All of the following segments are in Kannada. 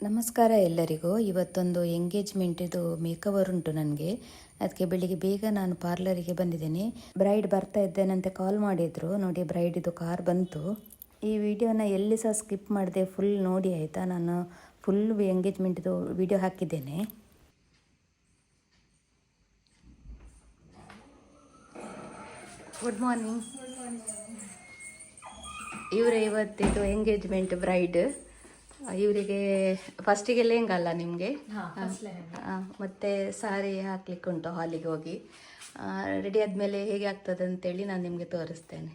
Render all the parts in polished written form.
ನಮಸ್ಕಾರ ಎಲ್ಲರಿಗೂ. ಇವತ್ತೊಂದು ಎಂಗೇಜ್ಮೆಂಟಿದು ಮೇಕವರ್ ಉಂಟು ನನಗೆ. ಅದಕ್ಕೆ ಬೆಳಿಗ್ಗೆ ಬೇಗ ನಾನು ಪಾರ್ಲರಿಗೆ ಬಂದಿದ್ದೀನಿ. ಬ್ರೈಡ್ ಬರ್ತಾ ಇದ್ದೇನಂತೆ ಕಾಲ್ ಮಾಡಿದರು. ನೋಡಿ, ಬ್ರೈಡಿದು ಕಾರ್ ಬಂತು. ಈ ವಿಡಿಯೋನ ಎಲ್ಲಿ ಸಹ ಸ್ಕಿಪ್ ಮಾಡಿದೆ, ಫುಲ್ ನೋಡಿ ಆಯಿತಾ. ನಾನು ಫುಲ್ ಎಂಗೇಜ್ಮೆಂಟ್ದು ವಿಡಿಯೋ ಹಾಕಿದ್ದೇನೆ. Good morning. ಇವರೇ ಇವತ್ತಿದು ಎಂಗೇಜ್ಮೆಂಟ್ ಬ್ರೈಡ್. ಇವರಿಗೆ ಫಸ್ಟಿಗೆ ಲೆಹಂಗಾ ಅಲ್ಲ ನಿಮಗೆ, ಮತ್ತು ಸಾರಿ ಹಾಕ್ಲಿಕ್ಕೆ ಉಂಟು. ಹಾಲಿಗೆ ಹೋಗಿ ರೆಡಿ ಆದಮೇಲೆ ಹೇಗೆ ಆಗ್ತದೆ ಅಂತೇಳಿ ನಾನು ನಿಮಗೆ ತೋರಿಸ್ತೇನೆ.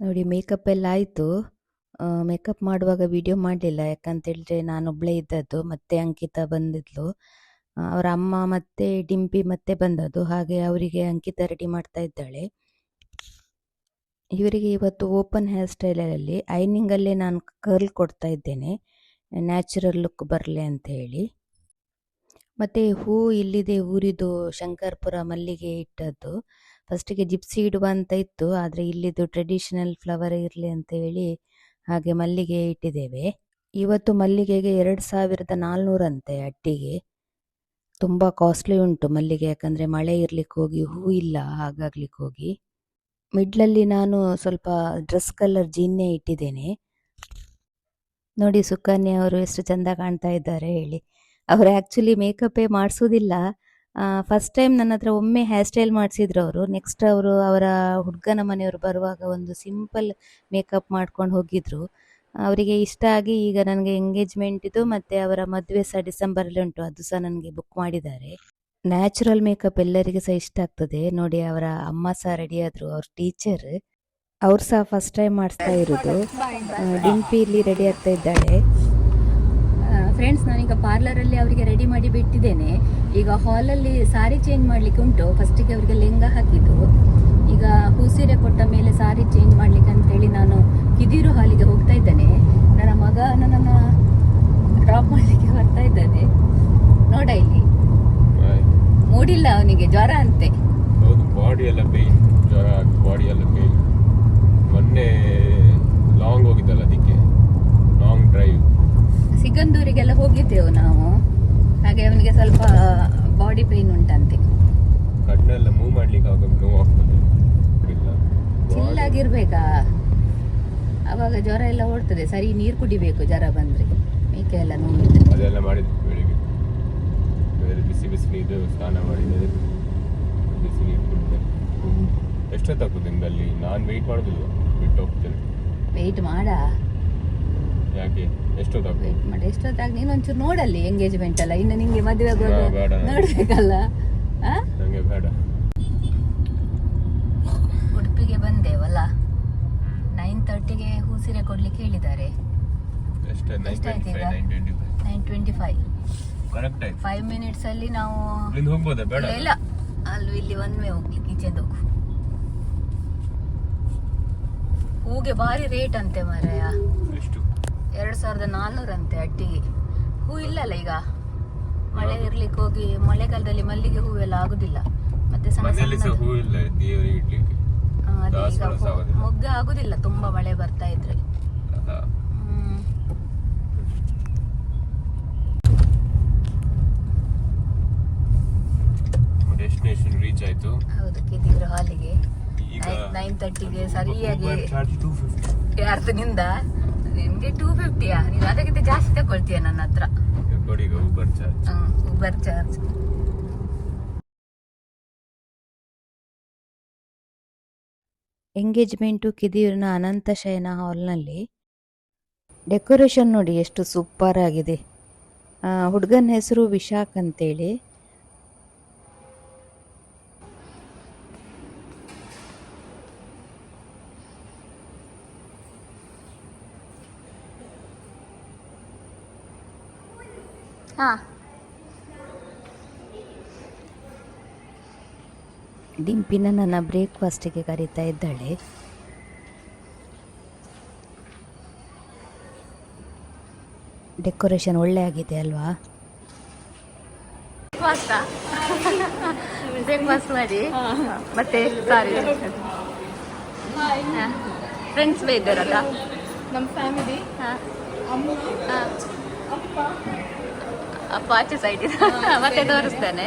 ನೋಡಿ, ಮೇಕಪ್ ಎಲ್ಲ ಆಯಿತು. ಮೇಕಪ್ ಮಾಡುವಾಗ ವಿಡಿಯೋ ಮಾಡಲಿಲ್ಲ, ಯಾಕಂತೇಳಿದ್ರೆ ನಾನೊಬ್ಬಳೇ ಇದ್ದದ್ದು. ಮತ್ತೆ ಅಂಕಿತಾ ಬಂದಿದ್ಲು, ಅವರ ಅಮ್ಮ ಮತ್ತು ಡಿಂಪಿ ಮತ್ತೆ ಬಂದದ್ದು. ಹಾಗೆ ಅವರಿಗೆ ಅಂಕಿತಾ ರೆಡಿ ಮಾಡ್ತಾ ಇದ್ದಾಳೆ. ಇವರಿಗೆ ಇವತ್ತು ಓಪನ್ ಹೇರ್ ಸ್ಟೈಲಲ್ಲಿ ಐನಿಂಗಲ್ಲೇ ನಾನು ಕರ್ಲ್ ಕೊಡ್ತಾ ಇದ್ದೇನೆ, ನ್ಯಾಚುರಲ್ ಲುಕ್ ಬರಲಿ ಅಂತ ಹೇಳಿ. ಮತ್ತು ಹೂ ಇಲ್ಲಿದೆ, ಊರಿದು ಶಂಕರ್ಪುರ ಮಲ್ಲಿಗೆ ಇಟ್ಟದ್ದು. ಫಸ್ಟಿಗೆ ಜಿಪ್ಸಿ ಇಡುವ ಅಂತ ಇತ್ತು, ಆದರೆ ಇಲ್ಲಿದು ಟ್ರೆಡಿಷನಲ್ ಫ್ಲವರ್ ಇರಲಿ ಅಂತ ಹೇಳಿ ಹಾಗೆ ಮಲ್ಲಿಗೆ ಇಟ್ಟಿದ್ದೇವೆ. ಇವತ್ತು ಮಲ್ಲಿಗೆಗೆ 2400 ಅಂತೆ ಅಟ್ಟಿಗೆ. ತುಂಬ ಕಾಸ್ಟ್ಲಿ ಉಂಟು ಮಲ್ಲಿಗೆ, ಯಾಕಂದರೆ ಮಳೆ ಇರ್ಲಿಕ್ಕೆ ಹೋಗಿ ಹೂ ಇಲ್ಲ, ಹಾಗಾಗ್ಲಿಕ್ಕೆ ಹೋಗಿ. ಮಿಡ್ಲಲ್ಲಿ ನಾನು ಸ್ವಲ್ಪ ಡ್ರೆಸ್ ಕಲರ್ ಜೀನ್ನೇ ಇಟ್ಟಿದ್ದೇನೆ. ನೋಡಿ, ಸುಕನ್ಯಾ ಅವರು ಎಷ್ಟು ಚೆಂದ ಕಾಣ್ತಾ ಇದ್ದಾರೆ ಹೇಳಿ. ಅವರು ಆ್ಯಕ್ಚುಲಿ ಮೇಕಪ್ಪೇ ಮಾಡಿಸೋದಿಲ್ಲ. ಫಸ್ಟ್ ಟೈಮ್ ನನ್ನ ಹತ್ರ ಒಮ್ಮೆ ಹೇರ್ ಸ್ಟೈಲ್ ಮಾಡಿಸಿದ್ರು ಅವರು. ನೆಕ್ಸ್ಟ್ ಅವರು ಅವರ ಹುಡುಗನ ಮನೆಯವರು ಬರುವಾಗ ಒಂದು ಸಿಂಪಲ್ ಮೇಕಪ್ ಮಾಡ್ಕೊಂಡು ಹೋಗಿದ್ರು. ಅವರಿಗೆ ಇಷ್ಟ ಆಗಿ ಈಗ ನನಗೆ ಎಂಗೇಜ್ಮೆಂಟಿದು ಮತ್ತು ಅವರ ಮದುವೆ ಸಹ ಡಿಸೆಂಬರಲ್ಲಿ ಉಂಟು, ಅದು ಸಹ ನನಗೆ ಬುಕ್ ಮಾಡಿದ್ದಾರೆ. ನ್ಯಾಚುರಲ್ ಮೇಕಪ್ ಎಲ್ಲರಿಗೆ ಸಹ ಇಷ್ಟ ಆಗ್ತದೆ. ನೋಡಿ, ಅವರ ಅಮ್ಮ ಸಹ ರೆಡಿ ಆದರು, ಅವ್ರ ಟೀಚರ್. ಅವ್ರು ಸಹ ಫಸ್ಟ್ ಟೈಮ್ ಮಾಡಿಸ್ತಾ ಇರೋದು. ಡಿಂಪಿ ಇಲ್ಲಿ ರೆಡಿ ಆಗ್ತಾ ಇದ್ದಾಳೆ. ಫ್ರೆಂಡ್ಸ್, ನಾನೀಗ ಪಾರ್ಲರಲ್ಲಿ ಅವರಿಗೆ ರೆಡಿ ಮಾಡಿ ಬಿಟ್ಟಿದ್ದೇನೆ. ಈಗ ಹಾಲಲ್ಲಿ ಸಾರಿ ಚೇಂಜ್ ಮಾಡಲಿಕ್ಕೆ ಉಂಟು. ಫಸ್ಟಿಗೆ ಅವರಿಗೆ ಲೆಹಂಗಾ ಹಾಕಿದ್ದು, ಈಗ ಹೂಸೀರೆ ಕೊಟ್ಟ ಮೇಲೆ ಸಾರಿ ಚೇಂಜ್ ಮಾಡಲಿಕ್ಕೆ ಅಂತೇಳಿ ನಾನು ಕಿದಿರು ಹಾಲಿಗೆ ಹೋಗ್ತಾ ಇದ್ದೇನೆ. ನನ್ನ ಮಗ ನನ್ನನ್ನು ಡ್ರಾಪ್ ಮಾಡಲಿಕ್ಕೆ ಬರ್ತಾ ಇದ್ದಾನೆ. ನೋಡ, ಇಲ್ಲಿ ಮೂಡಿಲ್ಲ ಅವನಿಗೆ, ಜ್ವರ ಅಂತೆ. ಹೌದು, ಬಾಡಿ ಎಲ್ಲ ಪೇನ್, ಜ್ವರ, ಬಾಡಿ ಎಲ್ಲ ಪೇನ್. ಮೊನ್ನೆ ಲಾಂಗ್ ಹೋಗಿದ್ದಲ್ಲ, ಅದಕ್ಕೆ ಲಾಂಗ್ ಡ್ರೈವ್ ಸಿಗಂದೂರಿಗೆಲ್ಲ ಹೋಗಿದ್ದೆವು ನಾವು. ಹಾಗೆ ಅವನಿಗೆ ಸ್ವಲ್ಪ ಬಾಡಿ ಪೇನ್ ಉಂಟಂತೆ. ಕಣ್ಣೆಲ್ಲ ಮೂವ್ ಮಾಡ್ಲಿಕ್ಕೆ ಆಗ ನೋವು ಆಗ್ತದೆ. ಚಿಲ್ಲಾಗಿರ್ಬೇಕಾ, ಅವಾಗ ಜ್ವರ ಎಲ್ಲ ಓಡ್ತದೆ. ಸರಿ ನೀರು ಕುಡಿಬೇಕು ಜ್ವರ ಬಂದ್ರೆ, ಮೇಕೆ ಎಲ್ಲ ನೋವು. ಅದೆಲ್ಲ ಮಾಡಿದ್ವಿ ಬೆಳಿಗ್ಗೆ. ಬಿಸಿ ಬಿಸಿ ನೀರು ಸ್ನಾನ ಮಾಡಿದರೆ ಬಿಸಿ ನೀರು ಕುಡಿದೆ. ಎಷ್ಟೊತ್ತಾಗ್ತದೆ ನಿಮ್ದಲ್ಲಿ? ನಾನು ವೆಯ್ಟ್ ಮಾಡೋದಿಲ್ಲ, ಬಿಟ್ಟು ಹೋಗ್ತೇನೆ. ವೆಯ್ಟ್ ಮಾಡ, ಯಾಕೆ? ಎಷ್ಟೊತ್ತಾಗ್ತದೆ ವೆಯ್ಟ್ ಮಾಡಿ. ಎಷ್ಟೊತ್ತಾಗಿ ನೀನು ಒಂಚೂರು ನೋಡಲ್ಲಿ, ಎಂಗೇಜ್ಮೆಂಟ್ ಅಲ್ಲ ಇನ್ನು, ನಿಂಗೆ ಮದುವೆ ನೋಡ್ಬೇಕಲ್ಲ. ನಂಗೆ ಬೇಡ. ಉಡುಪಿಗೆ ಬಂದೇವಲ್ಲ, 9:30ಗೆ ಹೂಸೀರೆ ಕೊಡ್ಲಿಕ್ಕೆ ಹೇಳಿದ್ದಾರೆ. 9:25 ಕರೆಕ್ಟ್ ಆಯ್ತು. 5 ಮಿನಿಟ್ಸ್ ಅಲ್ಲಿ ನಾವು ಹೋಗ್ಬೋದಾ? ಬೇಡ, ಇಲ್ಲ, ಅಲ್ಲಿ ಇಲ್ಲಿ ಒನ್ ವೇ ಹೋಗ್ಲಿಕ್ಕೆ, ಈಚೆಂದ ಹೋಗು. ಹೂಗೆ ಭಾರಿ ರೇಟ್ ಅಂತೆ ಮಾರಾಯ. ಎಷ್ಟು? 2400 ಅಂತೆ ಅಟ್ಟಿಗೆ. ಹೂ ಇಲ್ಲಲ್ಲ ಈಗ, ಮಳೆ ಇರ್ಲಿಕ್ಕೆ ಹೋಗಿ. ಮಳೆಗಾಲದಲ್ಲಿ ಮಲ್ಲಿಗೆ ಹೂವೆಲ್ಲ ಆಗುದಿಲ್ಲ. ಮತ್ತೆ ಸಣ್ಣ ಹೂ ಇಲ್ಲ ದೇವರಿಗೆ ಇಡ್ಲಿಕ್ಕೆ. ಅದೇ ಈಗ ಮೊಗ್ಗ ಆಗುದಿಲ್ಲ, ತುಂಬಾ ಮಳೆ ಬರ್ತಾ ಇದ್ರೆ. ಡೆಸ್ಟಿನೇಷನ್ ರೀಚ್ ಆಯ್ತು. ಹೌದು, ಕಿದಿರು ಹಾಲಿಗೆ 9:30ಗೆ ಸರಿಯಾಗಿ. ಯಾರ್ದನಿಂದ ನಿಮ್ಗೆ 250ಯಾ? ನೀವು ಅದಕ್ಕಿಂತ ಜಾಸ್ತಿ ತಗೊಳ್ತೀಯ ನನ್ನ ಹತ್ರ. Uber charge. ಎಂಗೇಜ್ಮೆಂಟು ಕಿದಿಯೂರಿನ ಅನಂತ ಶಯನ ಹಾಲ್ನಲ್ಲಿ. ಡೆಕೋರೇಷನ್ ನೋಡಿ ಎಷ್ಟು ಸೂಪರ್ ಆಗಿದೆ. ಹುಡುಗನ ಹೆಸರು ವಿಶಾಖ್ ಅಂತೇಳಿ. ಡಿಂಪಿನ ನನ್ನ ಬ್ರೇಕ್ಫಾಸ್ಟಿಗೆ ಕರೀತಾ ಇದ್ದಾಳೆ. ಡೆಕೋರೇಷನ್ ಒಳ್ಳೆ ಆಗಿದೆ ಅಲ್ವಾ? ಬ್ರೇಕ್ಫಾಸ್ಟ್ ಮಾಡಿ ಮತ್ತೆ ಸಾರಿ ಫ್ರೆಂಡ್ಸ್ ಇದ್ದಾರಲ್ಲ, ನಮ್ಮ ಫ್ಯಾಮಿಲಿ, ಅಮ್ಮ, ಅಪ್ಪ ಆಚೆ ಸೈಡ್ ಇದೆ ಮತ್ತೆ ತೋರಿಸ್ತಾನೆ.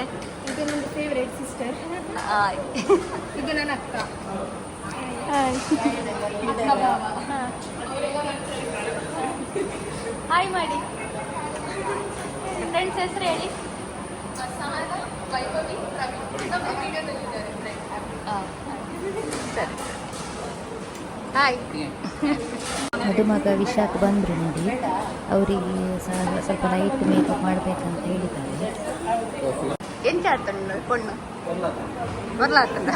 ಇದು ನನ್ನ ಫೇವ್ರೇಟ್ ಸಿಸ್ಟರ್. ಇದು ನನ್ನ ಅಕ್ಕ. ಹಾಯ್ ಮಾಡಿ. ಫ್ರೆಂಡ್ಸ್ ಹೆಸರು ಹೇಳಿ. ಸರಿ ಹಾಯ್. ಮದುಮಗ ವಿಶಾಖ ಬಂದರು ನೋಡಿ, ಅವರಿಗೆ ಸ್ವಲ್ಪ ಲೈಟ್ ಮೇಕಪ್ ಮಾಡಬೇಕಂತ ಹೇಳಿದ್ದಾರೆ. ಎಂತ ಆಡ್ತಾನೆ ಪೊಣ್ಣು ಬರ್ಲಾತಂದ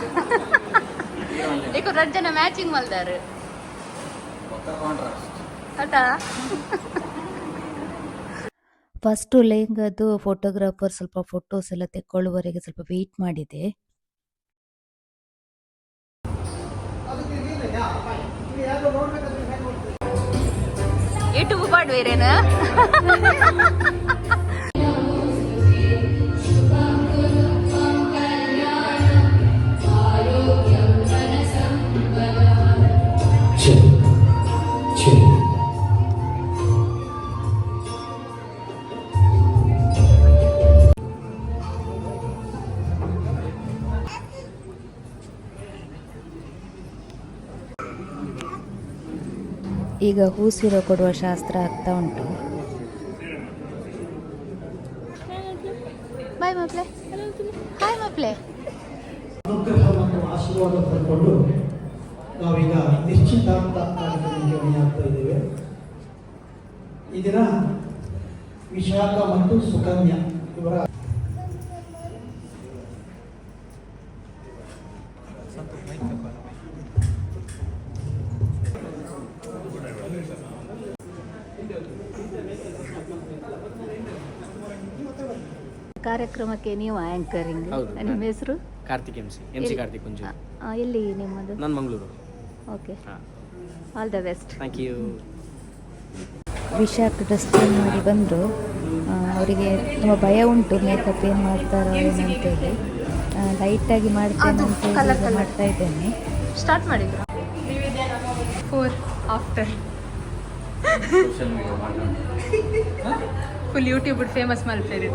ಈಗ 2 ಜನ ಮ್ಯಾಚಿಂಗ್ ಮಲ್ದಾರು ಆಯ್ತಾ. ಫಸ್ಟು ಲೆಹಂಗದ್ದು ಫೋಟೋಗ್ರಾಫರ್ ಸ್ವಲ್ಪ ಫೋಟೋಸ್ ಎಲ್ಲ ತೆಕ್ಕೊಳ್ಳುವವರೆಗೆ ಸ್ವಲ್ಪ ವೆಯ್ಟ್ ಮಾಡಿದೆ. ಯೂಟ್ಯೂಬ್ ಮಾಡುವೇರೇನ? ಈಗ ಹೂಸಿರೋ ಕೊಡುವ ಶಾಸ್ತ್ರ ಆಗ್ತಾ ಉಂಟು. ಬಾಯ್ ಮಪ್ಲೆ. ಹಾಯ್ ಮಪ್ಲೆ. ಅನುಗ್ರಹ ಮತ್ತು ಆಶೀರ್ವಾದ ಪಡ್ಕೊಂಡು ನಾವೀಗ ನಿಶ್ಚಿತಾರ್ಥ ಕಾರ್ಯಕ್ರಮಕ್ಕೆ ಮನೆಯಾಗ್ತಾ ಇದ್ದೇವೆ. ಈ ದಿನ ವಿಶಾಖ ಮತ್ತು ಸುಕನ್ಯಾ ಇವರ ಕಾರ್ಯಕ್ರಮಕ್ಕೆ ನೀವು ಆ್ಯಂಕರಿಂಗ್. ನಿಮ್ಮ ಹೆಸರು? ಕಾರ್ತಿಕ್ MC ಕಾರ್ತಿಕ್ ಕುಂಜು. ಎಲ್ಲಿ ನಿಮ್ಮದು? ನಾನು Mangaluru. Okay, all the best. Thank you. Vishakha dress change ಮಾಡಿ ಬಂದರು. ಅವರಿಗೆ ತುಂಬ ಭಯ ಉಂಟು ಮೇಕಪ್ ಏನು ಮಾಡ್ತಾರೋ ಏನಂತೇಳಿ. ಲೈಟಾಗಿ ಮಾಡ್ತೇನೆ ಅಂತ ಮಾಡ್ತಾ ಇದ್ದೇನೆ. ಸ್ಟಾರ್ಟ್ ಮಾಡಿದ್ರು 4 ಆಫ್ಟರ್ ಫುಲ್ ಯೂಟ್ಯೂಬ್ ಫೇಮಸ್ ಮಾಡ್ತಿದ್ದೆ.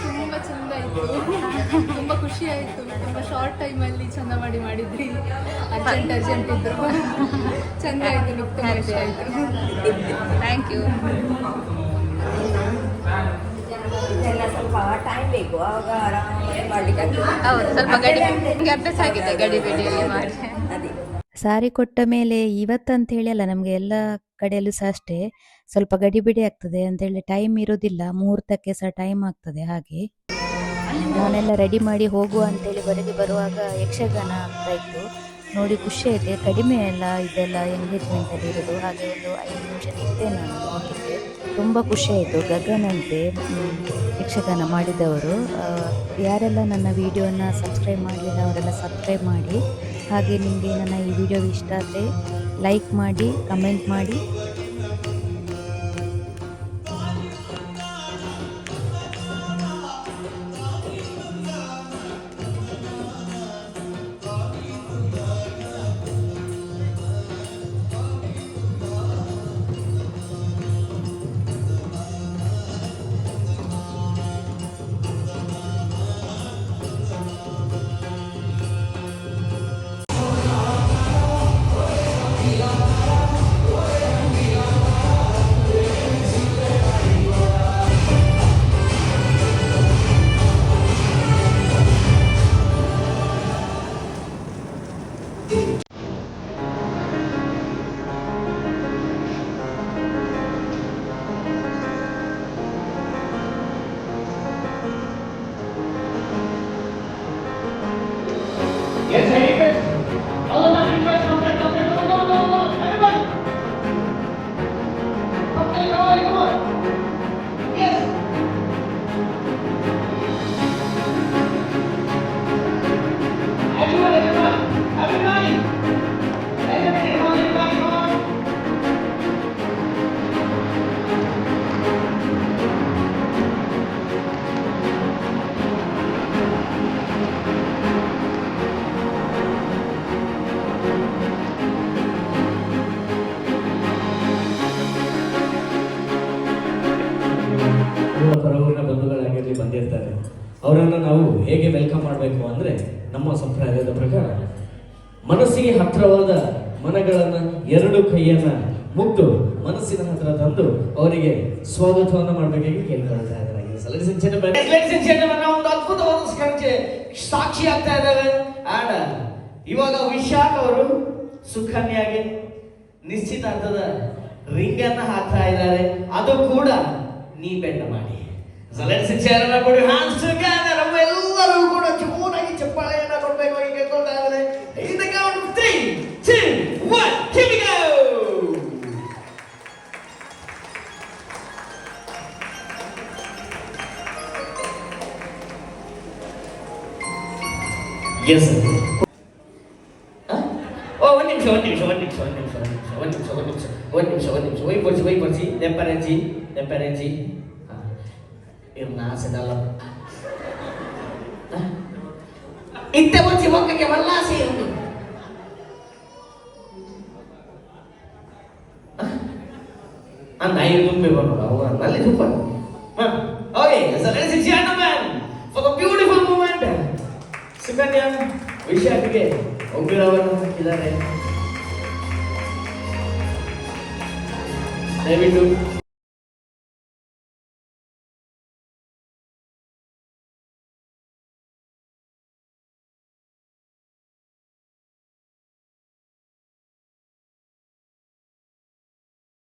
ತುಂಬ ಚಂದ ಆಯಿತು, ತುಂಬ ಖುಷಿ ಆಯಿತು. ತುಂಬ ಶಾರ್ಟ್ ಟೈಮಲ್ಲಿ ಚಂದ ಮಾಡಿದ್ರಿ. ಅರ್ಜೆಂಟ್ ಇದ್ರು. ಚಂದ ಆಯಿತು, ಲುಕ್ ತುಂಬ ಖುಷಿ ಆಯಿತು. Thank you. ಸ್ವಲ್ಪ ಟೈಮ್ ಬೇಕು, ಆವಾಗ ಆರಾಮಾಗಿ ಮಾಡಲಿಕ್ಕೆ ಹೌದು, ಸ್ವಲ್ಪ ಗಡಿ ಅಭ್ಯಾಸ ಆಗಿದೆ ಗಡಿಬಿಡಿಯಲ್ಲಿ ಮಾಡಿ. ಸಾರಿ ಕೊಟ್ಟ ಮೇಲೆ ಇವತ್ತಂತ ಹೇಳಿ ಅಲ್ಲ, ನಮಗೆ ಎಲ್ಲ ಕಡೆಯಲ್ಲೂ ಸಹ ಅಷ್ಟೇ ಸ್ವಲ್ಪ ಗಡಿಬಿಡಿ ಆಗ್ತದೆ ಅಂತೇಳಿ ಟೈಮ್ ಇರೋದಿಲ್ಲ. ಮುಹೂರ್ತಕ್ಕೆ ಸಹ ಟೈಮ್ ಆಗ್ತದೆ. ಹಾಗೆ ನಾನೆಲ್ಲ ರೆಡಿ ಮಾಡಿ ಹೋಗುವ ಅಂತೇಳಿ ಹೊರಗೆ ಬರುವಾಗ ಯಕ್ಷಗಾನ ಆಗ್ತಾ ಇತ್ತು ನೋಡಿ, ಖುಷಿ ಆಯಿತು. ಕಡಿಮೆ ಎಲ್ಲ ಇದೆಲ್ಲ ಎಂಗೇಜ್ಮೆಂಟಲ್ಲಿ ಇರೋದು. ಹಾಗೆ ಒಂದು 5 ನಿಮಿಷ ನಿಂತೆ ನಾನು ನೋಡಲಿಕ್ಕೆ, ತುಂಬ ಖುಷಿ ಆಯಿತು. ಗಗನ್ ಅಂತೆ ಯಕ್ಷಗಾನ ಮಾಡಿದವರು. ಯಾರೆಲ್ಲ ನನ್ನ ವಿಡಿಯೋನ ಸಬ್ಸ್ಕ್ರೈಬ್ ಮಾಡಲಿಲ್ಲ ಅವರೆಲ್ಲ ಸಬ್ಸ್ಕ್ರೈಬ್ ಮಾಡಿ. ಹಾಗೆ ನಿಮಗೆ ನನ್ನ ಈ ವಿಡಿಯೋ ಇಷ್ಟ ಆದರೆ ಲೈಕ್ ಮಾಡಿ, ಕಮೆಂಟ್ ಮಾಡಿ. ಅವರನ್ನು ನಾವು ಹೇಗೆ ವೆಲ್ಕಮ್ ಮಾಡಬೇಕು ಅಂದರೆ ನಮ್ಮ ಸಂಪ್ರದಾಯದ ಪ್ರಕಾರ ಮನಸ್ಸಿಗೆ ಹತ್ತಿರವಾದ ಮನಗಳನ್ನು ಎರಡು ಕೈಯನ್ನು ಮುಗ್ದು ಮನಸ್ಸಿನ ಹತ್ರ ತಂದು ಅವರಿಗೆ ಸ್ವಾಗತವನ್ನು ಮಾಡಬೇಕಾಗಿ ಕೇಳ್ಕೊಳ್ತಾ ಇದ್ದಾರೆ. ಒಂದು ಅದ್ಭುತವಾದ ಸಾಕ್ಷಿ ಆಗ್ತಾ ಇದ್ದಾವೆ. ಆ್ಯಂಡ್ ಇವಾಗ ವಿಶಾಖ್ ಅವರು ಸುಕನ್ಯಾಗೆ ನಿಶ್ಚಿತಾರ್ಥದ ರಿಂಗ್ ಅನ್ನ ಹಾಕ್ತಾ ಇದ್ದಾರೆ. ಅದು ಕೂಡ ನೀ ಬೆಂಡ ಮಾಡಿ. ಎಲ್ಲರೂ ಕೂಡ ಜೋರಾಗಿ ಚಪ್ಪಾಳೆಯನ್ನ ಕೊಡ್ಬೇಕಾಗಿ ಕೇಳ್ಕೊಳ್ತಾ ಇದ್ದಾರೆ. In the count of 3, 2, 1, here we go! Yes, sir. ಒಂದು ನಿಮಿಷ ವೈ ಬರ್ಸಿ ನೆಪ್ಪರೆಂಜಿ ಇವ್ನ ಆಸೆದಲ್ಲ ಇತ್ತೆ ಬರ್ಸಿ ಒಕ್ಕಕ್ಕೆ ವಲ್ಲಾಸಿ ಉಂಟು ಅಂದ ಐದು ತುಂಬೆ ಬರೋಣ ಅವ ನಲ್ಲಿ super okay so ladies and gentlemen for the beautiful moment Sukanya ವಿಶಾಖಗೆ ಉಂಗುರವನ್ನು ಹಾಕಿದ್ದಾರೆ. ದಯವಿಟ್ಟು